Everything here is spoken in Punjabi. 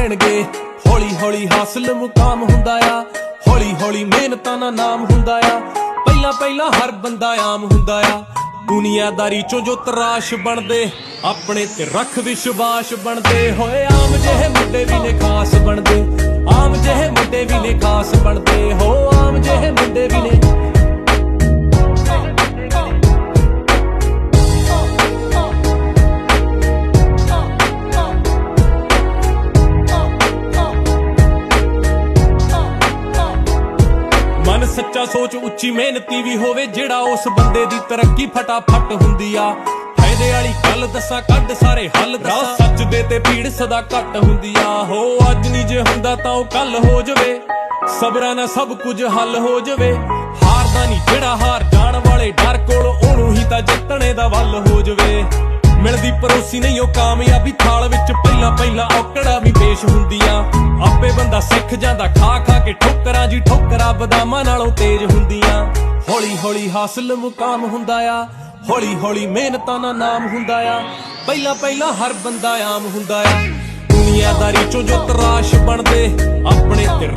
ਪੈਣਗੇ। ਹੌਲੀ ਹੌਲੀ ਹਾਸਲ ਮੁਕਾਮ ਹੁੰਦਾ ਆ, ਹੌਲੀ ਹੌਲੀ ਮਿਹਨਤਾਂ ਦਾ ਨਾਮ ਹੁੰਦਾ ਆ। ਪਹਿਲਾਂ ਪਹਿਲਾਂ ਹਰ ਬੰਦਾ ਆਮ ਹੁੰਦਾ ਆ, ਦੁਨੀਆਦਾਰੀ ਚੋਂ ਜੋ ਤਰਾਸ਼ ਬਣਦੇ, ਆਪਣੇ ਤੇ ਰੱਖ ਵਿਸ਼ਵਾਸ ਬਣਦੇ ਹੋਏ। ਆਮ ਜਿਹੇ ਮੁੰਡੇ ਵੀ ਨੇ ਖਾਸ ਬਣਦੇ, ਆਮ ਜਿਹੇ ਮੁੰਡੇ ਵੀ ਨੇ ਖਾਸ ਬਣਦੇ ਹੋ, ਆਮ ਜਿਹੇ ਮੁੰਡੇ ਵੀ ਨੇ। ਮਨ ਸੱਚਾ ਸੋਚ ਉੱਚੀ ਮਿਹਨਤੀ ਵੀ ਹੋਵੇ, ਜਿਹੜਾ ਉਸ ਬੰਦੇ ਦੀ ਤਰੱਕੀ ਫਟਾਫਟ ਹੁੰਦੀ ਆ। ਫਾਇਦੇ ਵਾਲੀ ਗੱਲ ਦੱਸਾਂ ਕੱਢ ਸਾਰੇ ਹੱਲ ਦੱਸਾਂ, ਸੱਚ ਦੇ ਤੇ ਭੀੜ ਸਦਾ ਘੱਟ ਹੁੰਦੀ ਆ। ਹੋ ਅੱਜ ਨਹੀਂ ਜੇ ਹੁੰਦਾ ਤਾਂ ਉਹ ਕੱਲ ਹੋ ਜਾਵੇ, ਸਬਰਾਂ ਨਾਲ ਸਭ ਕੁਝ ਹੱਲ ਹੋ ਜਾਵੇ। ਹਾਰਦਾ ਨਹੀਂ ਜਿਹੜਾ ਹਾਰ ਜਾਣ ਵਾਲੇ ਡਰ ਕੋਲ, ਉਹਨੂੰ ਹੀ ਤਾਂ ਜਿੱਤਣੇ ਦਾ ਵੱਲ ਹੋ ਜਾਵੇ। ਮਿਲਦੀ ਪਰੋਸੀ ਨਹੀਂ ਉਹ ਕਾਮਯਾਬੀ, ਥਾਲ ਵਿੱਚ ਪਹਿਲਾਂ ਪਹਿਲਾਂ ਔਕੜਾਂ ਵੀ ਪੇਸ਼ ਹੁੰਦੀਆਂ। ਆਪੇ ਬੰਦਾ ਸਿੱਖ ਜਾਂਦਾ ਖਾ ਖਾ ਕੇ ਠੋਕਰਾਂ, ਜੀ ਠੋਕਰਾਂ ਬਦਾਮਾਂ ਨਾਲੋਂ ਤੇਜ਼ ਹੁੰਦੀਆਂ। ਹੌਲੀ ਹੌਲੀ ਹਾਸਲ ਮੁਕਾਮ ਹੁੰਦਾ ਆ, ਹੌਲੀ ਹੌਲੀ ਮਿਹਨਤਾਂ ਦਾ ਨਾਮ ਹੁੰਦਾ ਆ। ਪਹਿਲਾਂ ਪਹਿਲਾਂ ਹਰ ਬੰਦਾ ਆਮ ਹੁੰਦਾ ਆ, ਦੁਨੀਆਦਾਰੀ ਚੋਂ ਜੋ ਤਰਾਸ਼ ਬਣਦੇ, ਆਪਣੇ ਤੇ